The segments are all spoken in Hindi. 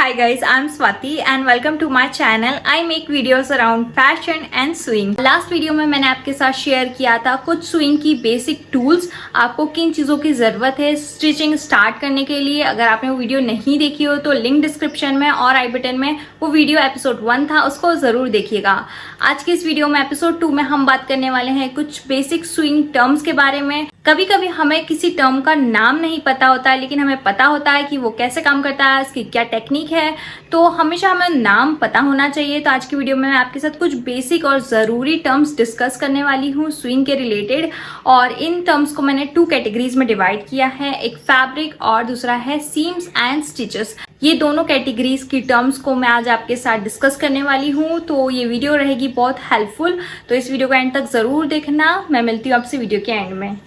Hi guys, I'm Swati and welcome to my channel. I make videos around fashion and sewing. Last video में मैंने आपके साथ शेयर किया था कुछ स्विंग की बेसिक टूल्स, आपको किन चीज़ों की ज़रूरत है स्टिचिंग स्टार्ट करने के लिए। अगर आपने वो वीडियो नहीं देखी हो तो लिंक डिस्क्रिप्शन में और आई बटन में वो वीडियो एपिसोड 1 था, उसको ज़रूर देखिएगा। आज की इस वीडियो में एपिसोड 2 में हम बात करने वाले हैं कुछ बेसिक स्विंग टर्म्स के बारे में। कभी कभी हमें किसी टर्म का नाम नहीं पता होता है, लेकिन हमें पता होता है कि वो कैसे काम करता है, इसकी क्या टेक्निक है, तो हमेशा हमें नाम पता होना चाहिए। तो आज की वीडियो में मैं आपके साथ कुछ बेसिक और ज़रूरी टर्म्स डिस्कस करने वाली हूँ स्विंग के रिलेटेड, और इन टर्म्स को मैंने 2 कैटेगरीज में डिवाइड किया है, एक फैब्रिक और दूसरा है सीम्स एंड स्टिचेस। ये दोनों कैटेगरीज की टर्म्स को मैं आज आपके साथ डिस्कस करने वाली हूँ, तो ये वीडियो रहेगी बहुत हेल्पफुल, तो इस वीडियो को एंड तक ज़रूर देखना। मैं मिलती हूँ आपसे वीडियो के एंड में।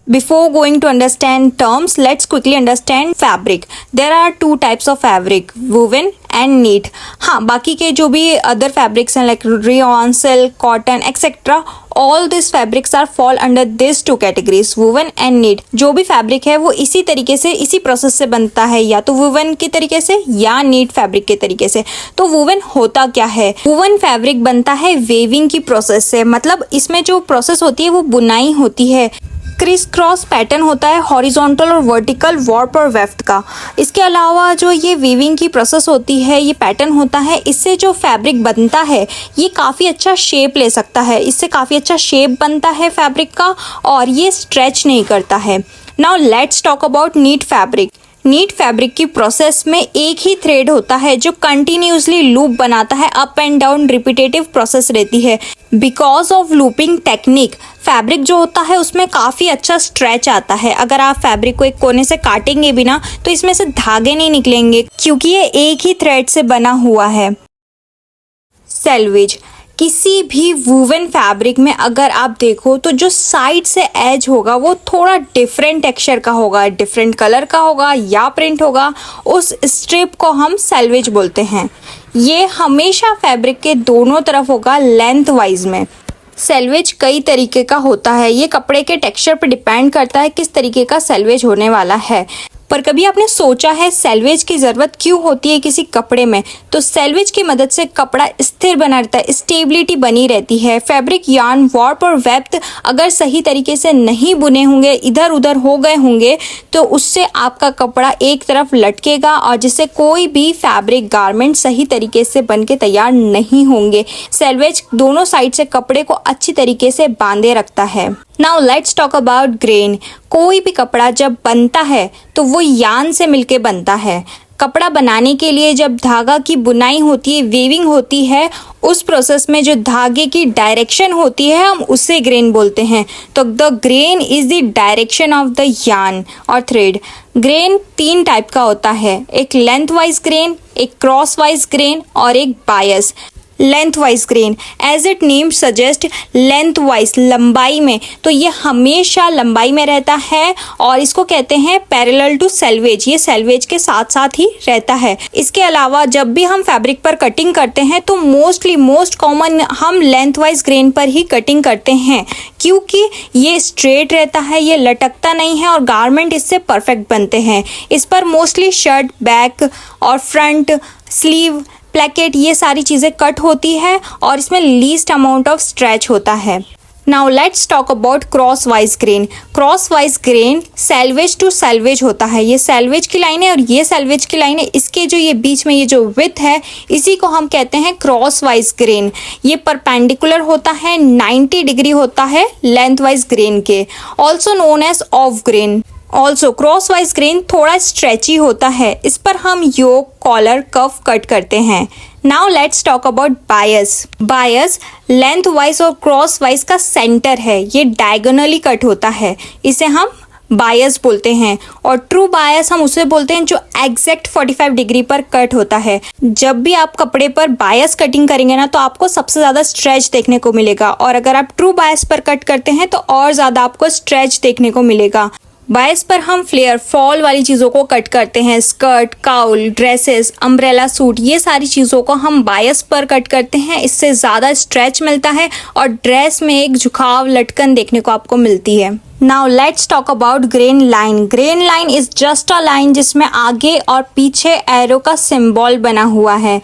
Before going to understand terms, let's quickly understand fabric. There are 2 types of fabric, woven and knit. हाँ, बाकी के जो भी other fabrics हैं like rayon, silk, cotton, etc. all these fabrics are fall under these 2 categories, woven and knit. जो भी fabric है वो इसी तरीके से, इसी प्रोसेस से बनता है, या तो woven के तरीके से या knit fabric के तरीके से। तो woven होता क्या है? woven fabric बनता है weaving की प्रोसेस से, मतलब इसमें जो प्रोसेस होती है वो बुनाई होती है। क्रिस क्रॉस पैटर्न होता है हॉरिजॉन्टल और वर्टिकल वार्प और वेफ्ट का। इसके अलावा जो ये वीविंग की प्रोसेस होती है, ये पैटर्न होता है, इससे जो फैब्रिक बनता है ये काफ़ी अच्छा शेप ले सकता है, इससे काफ़ी अच्छा शेप बनता है फैब्रिक का, और ये स्ट्रेच नहीं करता है। Now let's talk about knit fabric. Knit fabric की प्रोसेस में एक ही थ्रेड होता है जो कंटिन्यूसली लूप बनाता है, up and down repetitive process रहती है। Because of looping technique fabric जो होता है उसमें काफ़ी अच्छा स्ट्रेच आता है। अगर आप फैब्रिक को एक कोने से काटेंगे भी ना तो इसमें से धागे नहीं निकलेंगे, क्योंकि ये एक ही थ्रेड से बना हुआ है। सेल्वेज, किसी भी वूवन फैब्रिक में अगर आप देखो तो जो साइड से एज होगा वो थोड़ा डिफरेंट टेक्सचर का होगा, डिफरेंट कलर का होगा या प्रिंट होगा, उस स्ट्रिप को हम सेल्वेज बोलते हैं। ये हमेशा फैब्रिक के दोनों तरफ होगा लेंथ वाइज में। सेल्वेज कई तरीके का होता है, ये कपड़े के टेक्सचर पर डिपेंड करता है किस तरीके का सेल्वेज होने वाला है। पर कभी आपने सोचा है सेल्वेज की ज़रूरत क्यों होती है किसी कपड़े में? तो सेल्वेज की मदद से कपड़ा स्थिर बना रहता है, स्टेबिलिटी बनी रहती है। फैब्रिक, यार्न, वार्प और वेफ्ट अगर सही तरीके से नहीं बुने होंगे, इधर उधर हो गए होंगे, तो उससे आपका कपड़ा एक तरफ लटकेगा और जिससे कोई भी फैब्रिक गारमेंट सही तरीके से बन के तैयार नहीं होंगे। सेल्वेज दोनों साइड से कपड़े को अच्छी तरीके से बांधे रखता है। Now let's talk about grain. कोई भी कपड़ा जब बनता है तो वो यार्न से मिलके बनता है। कपड़ा बनाने के लिए जब धागा की बुनाई होती है, वीविंग होती है, उस प्रोसेस में जो धागे की डायरेक्शन होती है हम उसे ग्रेन बोलते हैं। तो the grain is the direction of the yarn और थ्रेड। ग्रेन 3 टाइप का होता है, एक लेंथ वाइज ग्रेन, एक क्रॉस वाइज ग्रेन और एक bias. Length wise grain, as it name suggest, length wise लंबाई में, तो ये हमेशा लंबाई में रहता है और इसको कहते हैं पैरेलल टू सेल्वेज, ये सेल्वेज के साथ साथ ही रहता है। इसके अलावा जब भी हम फैब्रिक पर कटिंग करते हैं तो मोस्ट कॉमन हम लेंथ वाइज ग्रेन पर ही कटिंग करते हैं, क्योंकि ये स्ट्रेट रहता है, ये लटकता नहीं है और गारमेंट इससे परफेक्ट बनते हैं। इस पर मोस्टली शर्ट, बैक और फ्रंट, स्लीव, प्लेकेट, ये सारी चीज़ें कट होती है और इसमें लीस्ट अमाउंट ऑफ स्ट्रेच होता है। Now let's talk about cross wise grain. Cross wise grain selvedge to selvedge होता है, ये सेल्वेज की लाइन है और ये सेल्वेज की लाइन है, इसके जो ये बीच में ये जो विड्थ है इसी को हम कहते हैं क्रॉस वाइज ग्रेन। ये परपेंडिकुलर होता है, 90 डिग्री होता है लेंथ वाइज ग्रेन के, also known as of grain. Also cross wise grain थोड़ा स्ट्रेची होता है, इस पर हम योक, कॉलर, कफ कट करते हैं। Now let's talk about bias. Bias length wise और क्रॉस वाइज का सेंटर है, ये डायगोनली कट होता है, इसे हम बायस बोलते हैं। और ट्रू बायस हम उसे बोलते हैं जो एग्जैक्ट 45 डिग्री पर कट होता है। जब भी आप कपड़े पर बायस कटिंग करेंगे ना तो आपको सबसे ज़्यादा स्ट्रेच देखने को मिलेगा, और अगर आप ट्रू बायस पर कट करते हैं तो और ज़्यादा आपको स्ट्रेच देखने को मिलेगा। बायस पर हम फ्लेयर फॉल वाली चीज़ों को कट करते हैं, skirt, cowl, dresses, umbrella suit, ये सारी चीज़ों को हम बायस पर कट करते हैं। इससे ज़्यादा स्ट्रेच मिलता है और ड्रेस में एक झुकाव लटकन देखने को आपको मिलती है। Now let's talk about grain line. Grain line is just a line जिसमें आगे और पीछे एरो का सिंबल बना हुआ है।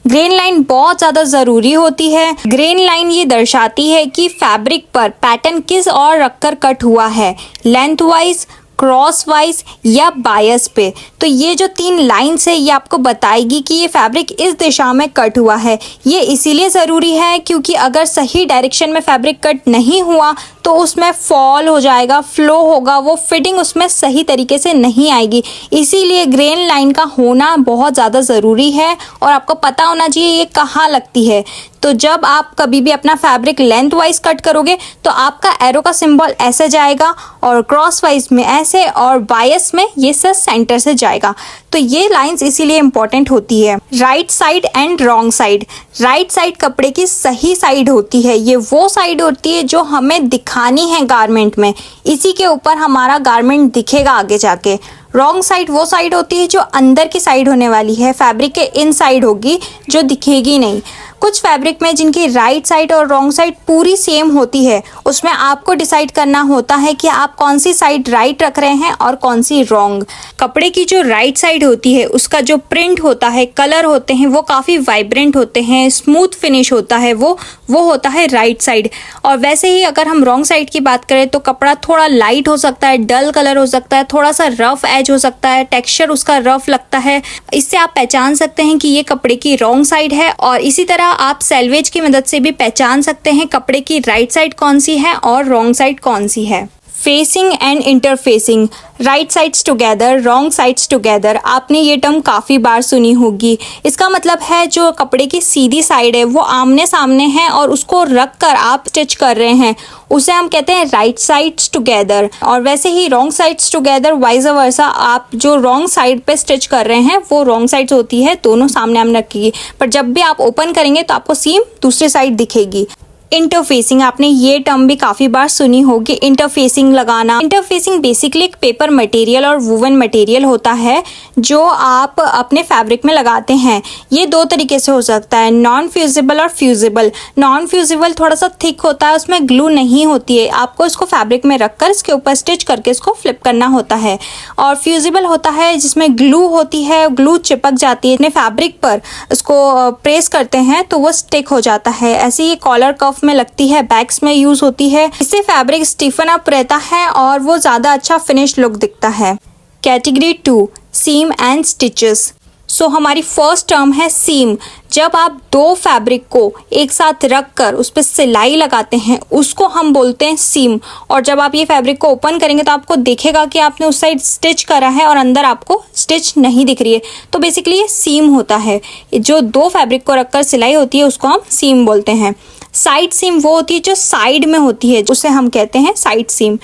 ग्रेन लाइन बहुत ज़्यादा ज़रूरी होती है। ग्रेन लाइन ये दर्शाती है कि फैब्रिक पर पैटर्न किस और रखकर कट हुआ है, लेंथ वाइज, क्रॉस वाइज या बायस पे। तो ये जो 3 लाइन्स है ये आपको बताएगी कि ये फैब्रिक इस दिशा में कट हुआ है। ये इसीलिए ज़रूरी है क्योंकि अगर सही डायरेक्शन में फैब्रिक कट नहीं हुआ तो उसमें फॉल हो जाएगा, फ्लो होगा, वो फिटिंग उसमें सही तरीके से नहीं आएगी। इसीलिए ग्रेन लाइन का होना बहुत ज़्यादा ज़रूरी है और आपको पता होना चाहिए ये कहाँ लगती है। तो जब आप कभी भी अपना फैब्रिक लेंथ वाइज कट करोगे तो आपका एरो का सिंबल ऐसे जाएगा और क्रॉस वाइज में ऐसे और बायस में ये सब सेंटर से जाएगा। तो ये लाइंस इसीलिए इंपॉर्टेंट होती है। Right side and wrong side. Right side कपड़े की सही साइड होती है। ये वो साइड होती है जो हमें दिखानी है गारमेंट में, इसी के ऊपर हमारा गारमेंट दिखेगा आगे जाके। रॉन्ग साइड वो साइड होती है जो अंदर की साइड होने वाली है, फैब्रिक के इन साइड होगी जो दिखेगी नहीं। कुछ फैब्रिक में जिनकी राइट साइड और रॉन्ग साइड पूरी सेम होती है, उसमें आपको डिसाइड करना होता है कि आप कौन सी साइड राइट रख रहे हैं और कौन सी रॉन्ग। कपड़े की जो राइट साइड होती है उसका जो प्रिंट होता है, कलर होते हैं, वो काफ़ी वाइब्रेंट होते हैं, स्मूथ फिनिश होता है, वो होता है राइट साइड। और वैसे ही अगर हम रॉन्ग साइड की बात करें तो कपड़ा थोड़ा लाइट हो सकता है, डल कलर हो सकता है, थोड़ा सा रफ एज हो सकता है, टेक्सचर उसका रफ लगता है। इससे आप पहचान सकते हैं कि ये कपड़े की रॉन्ग साइड है। और इसी तरह आप सेल्वेज की मदद से भी पहचान सकते हैं कपड़े की राइट साइड कौन सी है और रॉन्ग साइड कौन सी है। Facing and interfacing, right sides together, wrong sides together. आपने ये टर्म काफ़ी बार सुनी होगी। इसका मतलब है जो कपड़े की सीधी साइड है वो आमने सामने है और उसको रख कर आप स्टिच कर रहे हैं, उसे हम कहते हैं राइट साइड्स टुगेदर। और वैसे ही wrong sides together vice versa, आप जो रॉन्ग साइड पे स्टिच कर रहे हैं वो रॉन्ग साइड्स होती है, दोनों सामने आमने रखिए। पर जब भी आप ओपन करेंगे तो आपको सीम दूसरी साइड दिखेगी। इंटरफेसिंग, आपने ये टर्म भी काफ़ी बार सुनी होगी, इंटरफेसिंग लगाना। इंटरफेसिंग बेसिकली एक पेपर मटेरियल और वूवन मटेरियल होता है जो आप अपने फैब्रिक में लगाते हैं। ये 2 तरीके से हो सकता है, नॉन फ्यूजिबल और फ्यूजिबल। नॉन फ्यूजिबल थोड़ा सा थिक होता है, उसमें ग्लू नहीं होती है, आपको इसको फैब्रिक में रखकर इसके ऊपर स्टिच करके इसको फ्लिप करना होता है। और फ्यूजिबल होता है जिसमें ग्लू होती है, ग्लू चिपक जाती है, अपने फैब्रिक पर इसको प्रेस करते हैं तो वो स्टिक हो जाता है। ऐसे ही कॉलर कफ में लगती है, बैग्स में यूज होती है। इससे फैब्रिक स्टिफन अप रहता है और वो ज़्यादा अच्छा फिनिश लुक दिखता है। Category 2, seam and stitches. So हमारी फर्स्ट टर्म है सीम। जब आप 2 फैब्रिक को एक साथ रख कर उस पर सिलाई लगाते हैं उसको हम बोलते हैं सीम। और जब आप ये फैब्रिक को ओपन करेंगे तो आपको दिखेगा कि आपने उस साइड स्टिच करा है और अंदर आपको स्टिच नहीं दिख रही है, तो बेसिकली ये सीम होता है। जो 2 फैब्रिक को रखकर सिलाई होती है उसको हम सीम बोलते हैं। साइड सीम वो होती है जो साइड में होती है, उसे हम कहते हैं साइड सीम।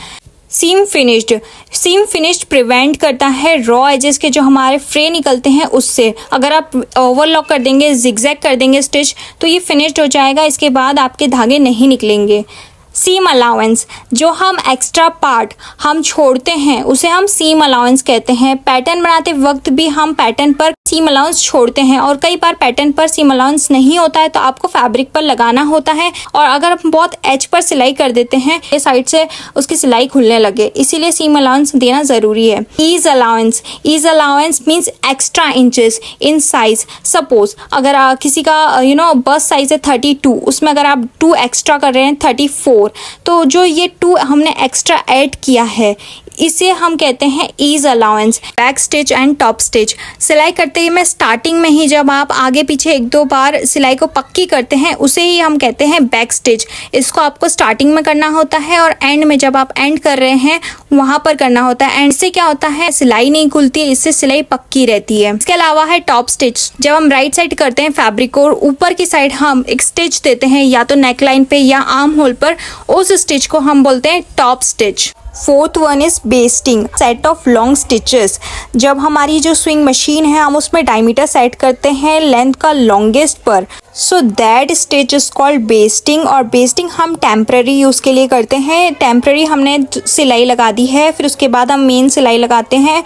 सीम फिनिश्ड प्रिवेंट करता है रॉ एजेस के जो हमारे फ्रे निकलते हैं उससे। अगर आप ओवरलॉक कर देंगे, जिगजैग कर देंगे स्टिच तो ये फिनिश्ड हो जाएगा, इसके बाद आपके धागे नहीं निकलेंगे। सीम अलाउंस, जो हम एक्स्ट्रा पार्ट हम छोड़ते हैं उसे हम सीम अलाउंस कहते हैं। पैटर्न बनाते वक्त भी हम पैटर्न पर सीम अलाउंस छोड़ते हैं और कई बार पैटर्न पर सीम अलाउंस नहीं होता है तो आपको फैब्रिक पर लगाना होता है। और अगर हम बहुत एज पर सिलाई कर देते हैं ये साइड से उसकी सिलाई खुलने लगे, इसीलिए सीम अलाउंस देना ज़रूरी है। Ease allowance means extra inches in size. Suppose अगर किसी का बस साइज है 32, उसमें अगर आप 2 एक्स्ट्रा कर रहे हैं 34, तो जो ये 2 हमने एक्स्ट्रा ऐड किया है इसे हम कहते हैं ease allowance. Back stitch and top stitch, सिलाई करते ही में स्टार्टिंग में ही जब आप आगे पीछे 1-2 बार सिलाई को पक्की करते हैं उसे ही हम कहते हैं बैक स्टिच। इसको आपको स्टार्टिंग में करना होता है और एंड में जब आप एंड कर रहे हैं वहाँ पर करना होता है। एंड से क्या होता है, सिलाई नहीं खुलती है, इससे सिलाई पक्की रहती है। इसके अलावा है टॉप स्टिच। जब हम राइट साइड करते हैं फैब्रिक को और ऊपर की साइड हम एक स्टिच देते हैं या तो नेक लाइन पे या आर्म होल पर, उस स्टिच को हम बोलते हैं top stitch. Fourth one is basting, set of long stitches. जब हमारी जो स्विंग मशीन है हम उसमें डायमीटर सेट करते हैं लेंथ का लॉन्गेस्ट पर, so that stitch is called basting. और बेस्टिंग हम टेम्पररी यूज़ के लिए करते हैं। टेम्पररी हमने सिलाई लगा दी है, फिर उसके बाद हम मेन सिलाई लगाते हैं।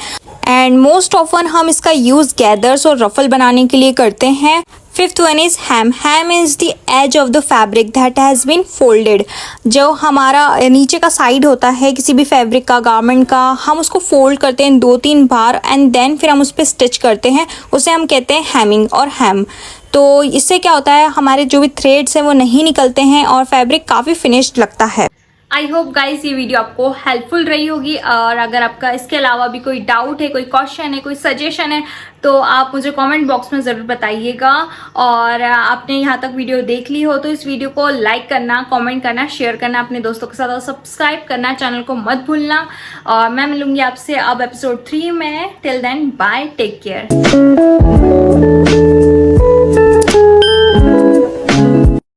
एंड मोस्ट ऑफन हम इसका यूज़ गैदर्स और रफल बनाने के लिए करते हैं। Fifth one is hem. Hem is the edge of the fabric that has been folded. जो हमारा नीचे का साइड होता है किसी भी फैब्रिक का, गारमेंट का, हम उसको फोल्ड करते हैं 2-3 बार एंड देन फिर हम उस पर स्टिच करते हैं, उसे हम कहते हैं हेमिंग और hem। तो इससे क्या होता है, हमारे जो भी थ्रेड्स हैं वो नहीं निकलते हैं और फैब्रिक काफ़ी फिनिश्ड लगता है। आई होप गाइस ये वीडियो आपको हेल्पफुल रही होगी। और अगर आपका इसके अलावा भी कोई डाउट है, कोई क्वेश्चन है, कोई सजेशन है तो आप मुझे कमेंट बॉक्स में ज़रूर बताइएगा। और आपने यहाँ तक वीडियो देख ली हो तो इस वीडियो को लाइक करना, कमेंट करना, शेयर करना अपने दोस्तों के साथ और सब्सक्राइब करना, चैनल को मत भूलना। और मैं मिलूंगी आपसे अब एपिसोड 3 में। Till then bye, take care.